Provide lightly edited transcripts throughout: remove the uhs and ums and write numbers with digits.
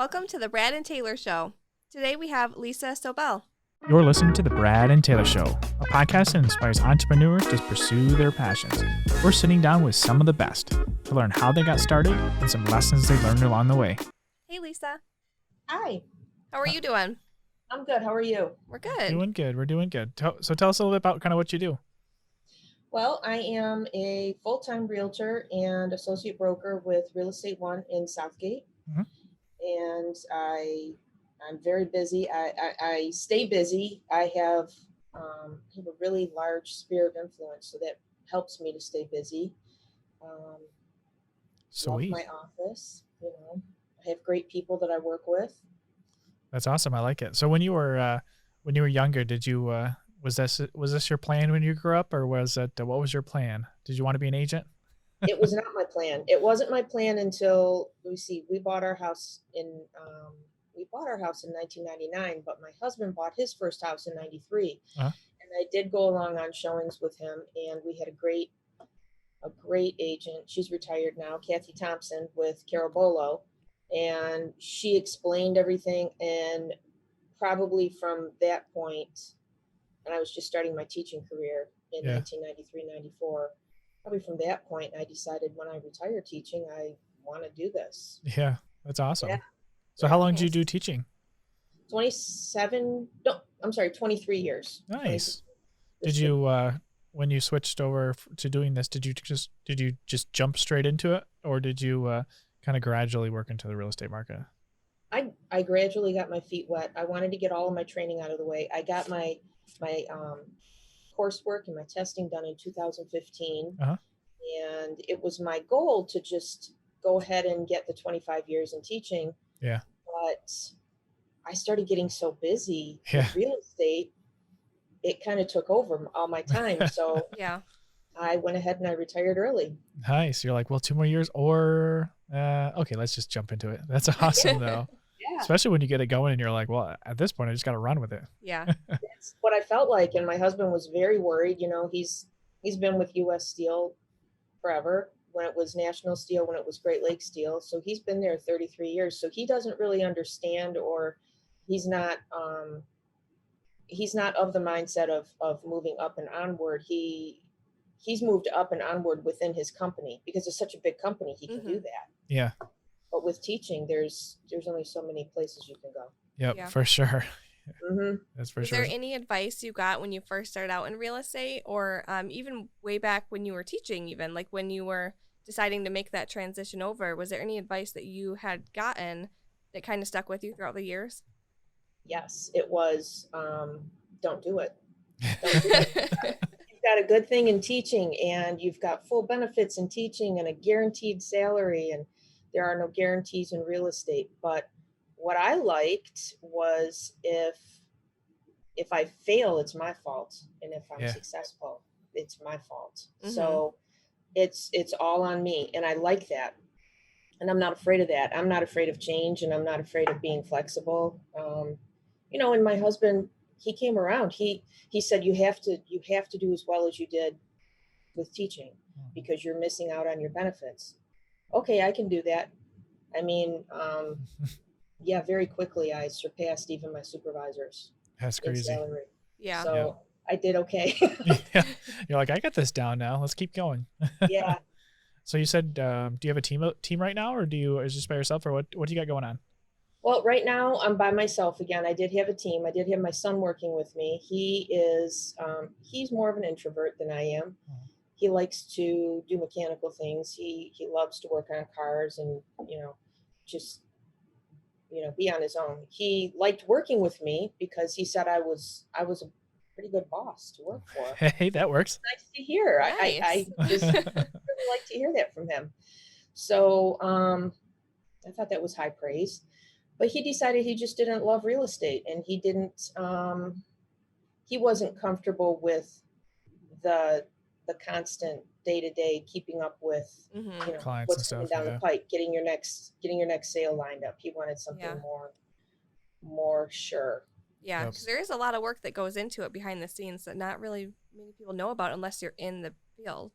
Welcome to the Brad and Taylor Show. Today we have Lisa Sobell. You're listening to The Brad and Taylor Show, a podcast that inspires entrepreneurs to pursue their passions. We're sitting down with some of the best to learn how they got started and some lessons they learned along the way. Hey, Lisa. Hi. How are you doing? I'm good. How are you? We're good. We're doing good. So tell us a little bit about kind of what you do. Well, I am a full-time realtor and associate broker with Real Estate One in Southgate. Mhm. And I'm very busy. I stay busy. I have a really large sphere of influence, so that helps me to stay busy. Love Sweet. my office. I have great people that I work with. That's awesome. I like it. So when you were younger, did you was this your plan when you grew up, or was it what was your plan? Did you want to be an agent? It was not my plan. It wasn't my plan until we bought our house in 1999, but my husband bought his first house in 93. Uh-huh. And I did go along on showings with him, and we had a great agent. She's retired now, Kathy Thompson with Carabollo, and she explained everything. And probably from that point, and I was just starting my teaching career in 1993, 94. Probably from that point, I decided when I retire teaching, I want to do this. Yeah, that's awesome. Yeah. So how long did you do teaching? 23 years. Nice. Did you when you switched over to doing this, did you just jump straight into it, or did you kind of gradually work into the real estate market? I gradually got my feet wet. I wanted to get all of my training out of the way. I got my coursework and my testing done in 2015. Uh-huh. And it was my goal to just go ahead and get the 25 years in teaching. Yeah. But I started getting so busy with real estate, it kind of took over all my time. So Yeah. I went ahead and I retired early. Nice. You're like, well, 2 more years, or okay, let's just jump into it. That's awesome though. Yeah. Especially when you get it going and you're like, well, at this point I just got to run with it. Yeah. That's what I felt like. And my husband was very worried. He's been with US Steel forever, when it was National Steel, when it was Great Lakes Steel. So he's been there 33 years. So he doesn't really understand, or he's not of the mindset of moving up and onward. He's moved up and onward within his company because it's such a big company. He can do that. Yeah. But with teaching, there's only so many places you can go. Yep, Yeah. for sure. Mm-hmm. That's for Was sure. there any advice you got when you first started out in real estate, or even way back when you were teaching, even like when you were deciding to make that transition over? Was there any advice that you had gotten that kind of stuck with you throughout the years? Yes, it was. Don't do it. Don't do it. You've got a good thing in teaching, and you've got full benefits in teaching and a guaranteed salary, and there are no guarantees in real estate. But what I liked was if I fail, it's my fault, and if I'm successful, it's my fault. Mm-hmm. So it's all on me, and I like that, and I'm not afraid of that. I'm not afraid of change, and I'm not afraid of being flexible. And my husband, he came around. He said you have to do as well as you did with teaching, because you're missing out on your benefits. Okay, I can do that. I mean, very quickly I surpassed even my supervisors. That's crazy. Salary. Yeah. So I did okay. Yeah. You're like, I got this down now. Let's keep going. Yeah. So you said, do you have a team right now, or is this by yourself, or what do you got going on? Well, right now I'm by myself again. I did have a team. I did have my son working with me. He's more of an introvert than I am. He likes to do mechanical things. He loves to work on cars and, just, be on his own. He liked working with me because he said I was a pretty good boss to work for. Hey, that works. Nice to hear. Nice. I just really like to hear that from him. So I thought that was high praise. But he decided he just didn't love real estate, and he wasn't comfortable with the constant day-to-day keeping up with clients what's and coming stuff, down the pike, getting your next sale lined up. He wanted something more sure. Yeah, because there is a lot of work that goes into it behind the scenes that not really many people know about unless you're in the field.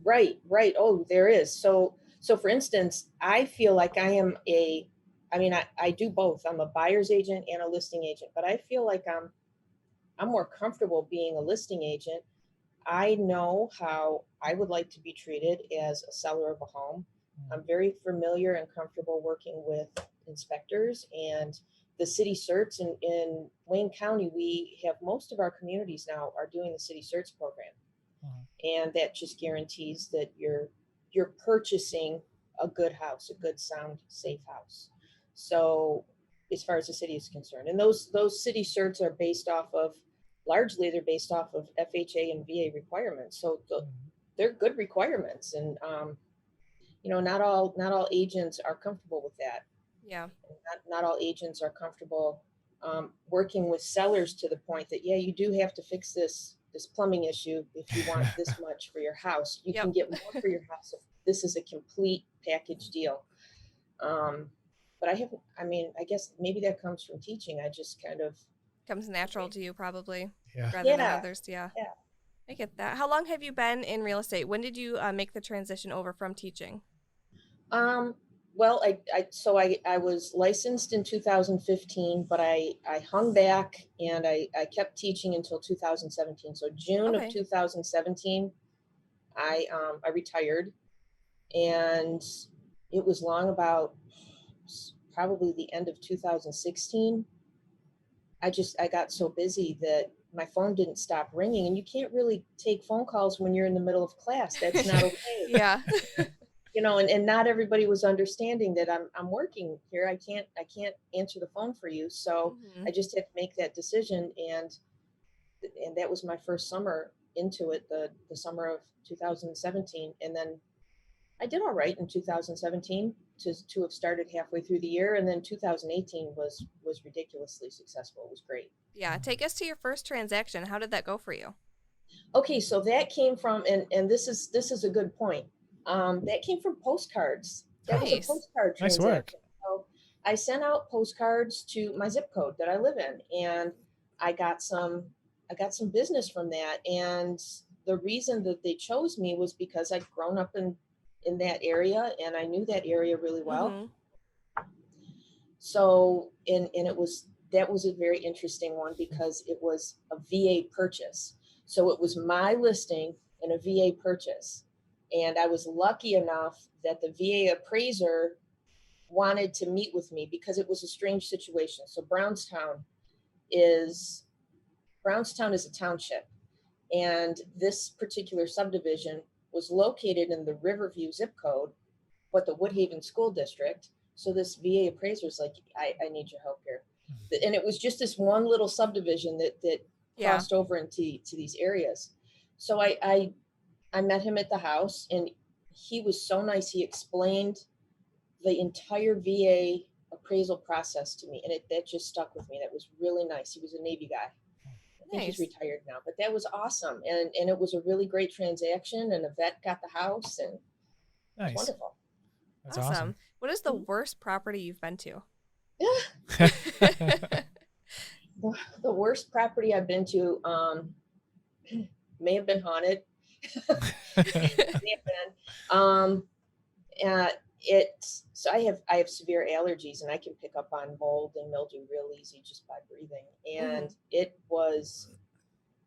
Right. Oh, there is. So for instance, I feel like I am a I mean, I do both. I'm a buyer's agent and a listing agent, but I feel like I'm more comfortable being a listing agent. I know how I would like to be treated as a seller of a home. I'm very familiar and comfortable working with inspectors and the city certs in Wayne County. We have most of our communities now are doing the city certs program. And that just guarantees that you're purchasing a good house, a good, sound, safe house. So as far as the city is concerned, and those city certs are based off of, largely they're based off of FHA and VA requirements. So they're good requirements, and not all agents are comfortable with that. Yeah. Not all agents are comfortable working with sellers to the point that, yeah, you do have to fix this plumbing issue if you want this much for your house. You can get more for your house if this is a complete package deal. But I guess maybe that comes from teaching. I just kind of comes natural to you probably, Yeah. rather than others. Yeah. I get that. How long have you been in real estate? When did you make the transition over from teaching? Well, I was licensed in 2015, but I hung back and I kept teaching until 2017. So June of Okay. 2017, I retired, and it was long about probably the end of 2016. I got so busy that my phone didn't stop ringing, and you can't really take phone calls when you're in the middle of class. That's not okay. Yeah. And not everybody was understanding that I'm working here. I can't answer the phone for you. So I just had to make that decision, and that was my first summer into it, the summer of 2017. And then I did all right in 2017 to have started halfway through the year, and then 2018 was ridiculously successful. It was great. Yeah, take us to your first transaction. How did that go for you? Okay, so that came from, and this is a good point. That came from postcards. That was a Nice. postcard Nice transaction. work. So I sent out postcards to my zip code that I live in, and I got some business from that. And the reason that they chose me was because I'd grown up in that area, and I knew that area really well. So, and that was a very interesting one because it was a VA purchase. So it was my listing and a VA purchase. And I was lucky enough that the VA appraiser wanted to meet with me because it was a strange situation. So Brownstown is a township, and this particular subdivision was located in the Riverview zip code, but the Woodhaven school district. So this VA appraiser is like, I need your help here. And it was just this one little subdivision that crossed over into these areas. So I met him at the house, and he was so nice. He explained the entire VA appraisal process to me, and that just stuck with me. That was really nice. He was a Navy guy. I think he's retired now, but that was awesome. And it was a really great transaction, and a vet got the house, and it was wonderful. That's awesome. What is the worst property you've been to? The worst property I've been to may have been haunted. May have been. So I have severe allergies, and I can pick up on mold and mildew real easy just by breathing. And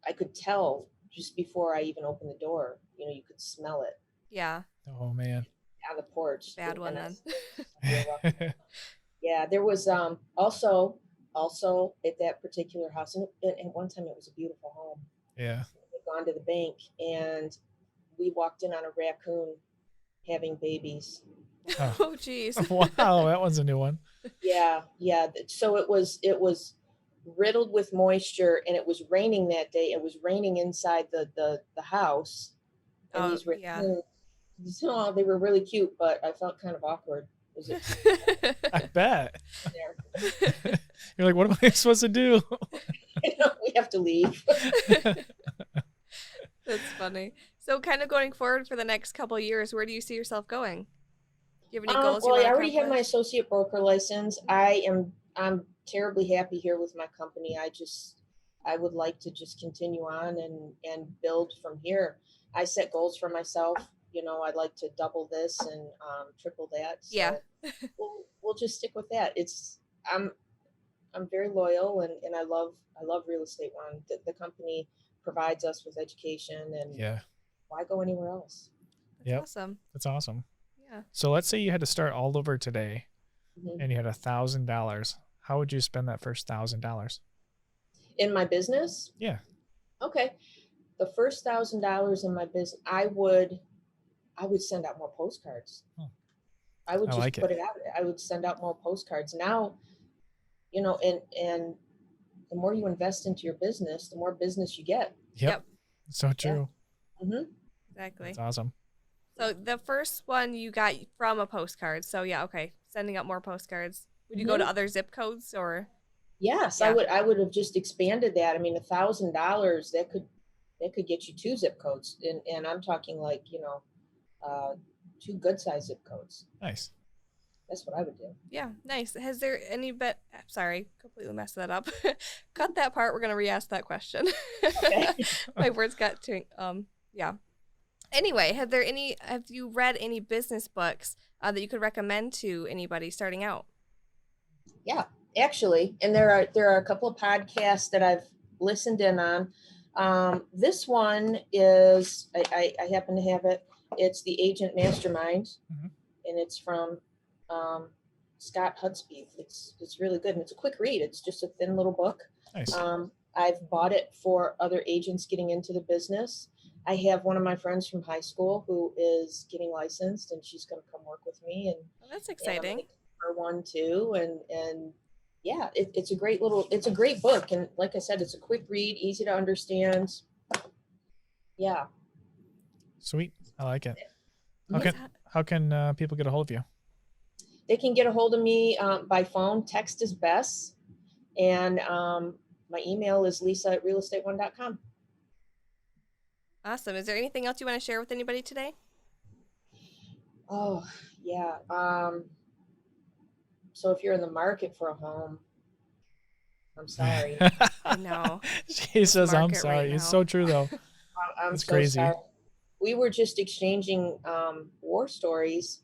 I could tell just before I even opened the door. You could smell it. Yeah. Oh man. On the porch. Bad one then. Yeah, there was also at that particular house, and one time it was a beautiful home. Yeah. We'd gone to the bank, and we walked in on a raccoon having babies. Oh geez. Wow, that one's a new one. Yeah. So it was riddled with moisture, and it was raining that day. It was raining inside the house, and these raccoons. So they were really cute, but I felt kind of awkward. I bet. You're like, what am I supposed to do? We have to leave. That's funny. So kind of going forward for the next couple of years, where do you see yourself going? Do you have any goals? Well, I already have my associate broker license. I'm terribly happy here with my company. I would like to just continue on and build from here. I set goals for myself I'd like to double this and triple that. So Yeah. we'll just stick with that. I'm very loyal, and I love Real Estate One. The company provides us with education, and Yeah. why go anywhere else? That's Yep. awesome. That's awesome. Yeah. So let's say you had to start all over today Mhm. and you had $1,000. How would you spend that first $1,000? In my business, Yeah. okay, the first $1,000 in my business, I would send out more postcards. Hmm. I would I just like put it. it out. I would send out more postcards. Now, and the more you invest into your business, the more business you get. Yep. So true. Mm-hmm. Exactly. That's awesome. So the first one you got from a postcard. So yeah, okay. Sending out more postcards. Would you go to other zip codes or? Yes, Yeah. I would have just expanded that. I mean, $1,000 that could get you 2 zip codes, and I'm talking like 2 good size zip codes. Nice. That's what I would do. Yeah, nice. Has there any bit? Sorry, completely messed that up. Cut that part. We're gonna re-ask that question. Okay. My words got to. Yeah. Anyway, have you read any business books that you could recommend to anybody starting out? Yeah, actually, and there are a couple of podcasts that I've listened in on. This one is I happen to have it. It's the Agent Mastermind, Mhm. and it's from Scott Hudspeth. It's really good, and it's a quick read. It's just a thin little book. Nice. I've bought it for other agents getting into the business. I have one of my friends from high school who is getting licensed, and she's going to come work with me. And Well, that's and I'm exciting. gonna give her one too. And yeah, it's a great book. And like I said, it's a quick read, easy to understand. Yeah. Sweet. I like it. Mhm. How can people get a hold of you? They can get a hold of me by phone. Text is best. And my email is lisa@realestateone.com. Awesome. Is there anything else you want to share with anybody today? Oh, yeah. So if you're in the market for a home, I'm sorry. I know. She says, I'm market sorry. right It's now. so true, though. I'm It's so crazy. sorry. We were just exchanging war stories.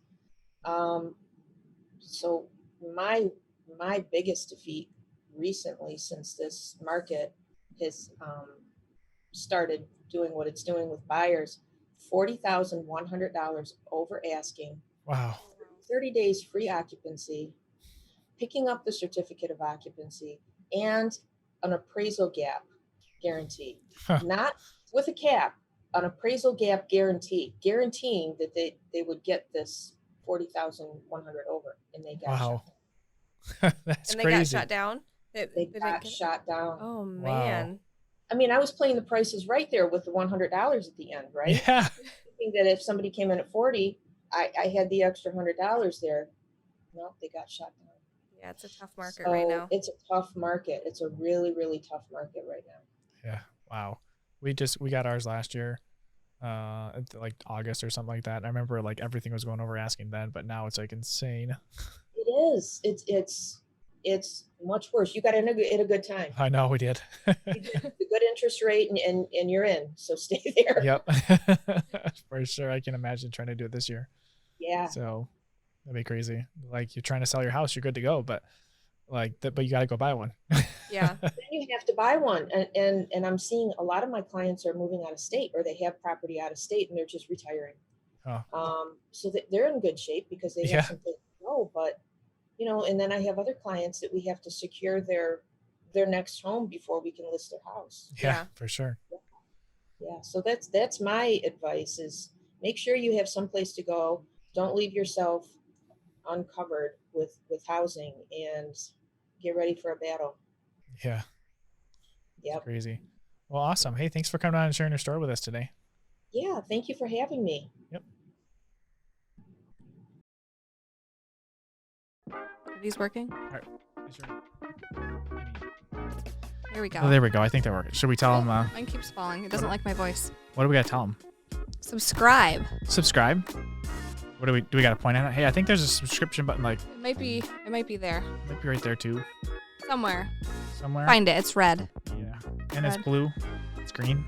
So my biggest defeat recently, since this market has started doing what it's doing with buyers, $40,100 over asking, Wow. 30 days free occupancy, picking up the certificate of occupancy, and an appraisal gap guarantee. Huh. Not with a cap, an appraisal gap guarantee, guaranteeing that they would get this 40,100 over, and they got Wow. shut. That's And they crazy. got shot down. They didn't got get it? shot down. Oh Wow. man. I mean, I was playing the prices right there with the $100 at the end, right? Yeah. Thinking that if somebody came in at 40, I had the extra $100 there. No, they got shot down. Yeah, it's a tough market right now. It's a tough market. It's a really, really tough market right now. Yeah. Wow. We got ours last year, like August or something like that. I remember like everything was going over asking then, but now it's like insane. It is. It's much worse. You got in at a good time. I know we did. You did the good interest rate, and you're in. So stay there. Yep. For sure. I can imagine trying to do it this year. Yeah. So that'd be crazy. Like you're trying to sell your house, you're good to go, but but you got to go buy one. Yeah. Then you have to buy one, and I'm seeing a lot of my clients are moving out of state, or they have property out of state, and they're just retiring. Oh. So they're in good shape because they have Yeah. something to go. But and then I have other clients that we have to secure their next home before we can list their house. Yeah, for sure. Yeah. So that's my advice: is make sure you have someplace to go. Don't leave yourself uncovered with housing, and get ready for a battle. Yeah. Yep. It's crazy. Well, awesome. Hey, thanks for coming on and sharing your story with us today. Yeah. Thank you for having me. Yep. Are these working? All right. Here we go. Oh, there we go. I think that worked. Should we tell them? Mine keeps falling. It doesn't like my voice. What do we got to tell them? Subscribe. Subscribe. What do we got to point at? Hey, I think there's a subscription button. Like It might be there might be right there too, somewhere. somewhere. Find it. It's red. Yeah. And it's Red. blue. It's green.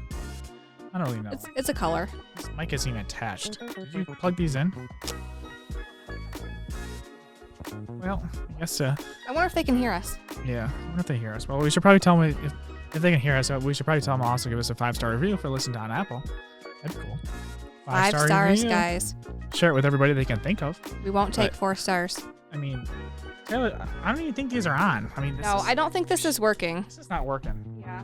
I don't really know. It's a color. This mic isn't even attached. Did you plug these in? Well, I guess, I wonder if they can hear us. yeah, I wonder if they hear us. Well, we should probably tell them if they can hear us, we should probably tell them also give us a 5-star review if they're listening on Apple. That'd be cool. 5 stars, review. guys. Share it with everybody they can think of. We won't take 4 stars. I mean, Taylor, I don't even think these are on. I mean, No, I don't think this is working. This is not working. Yeah.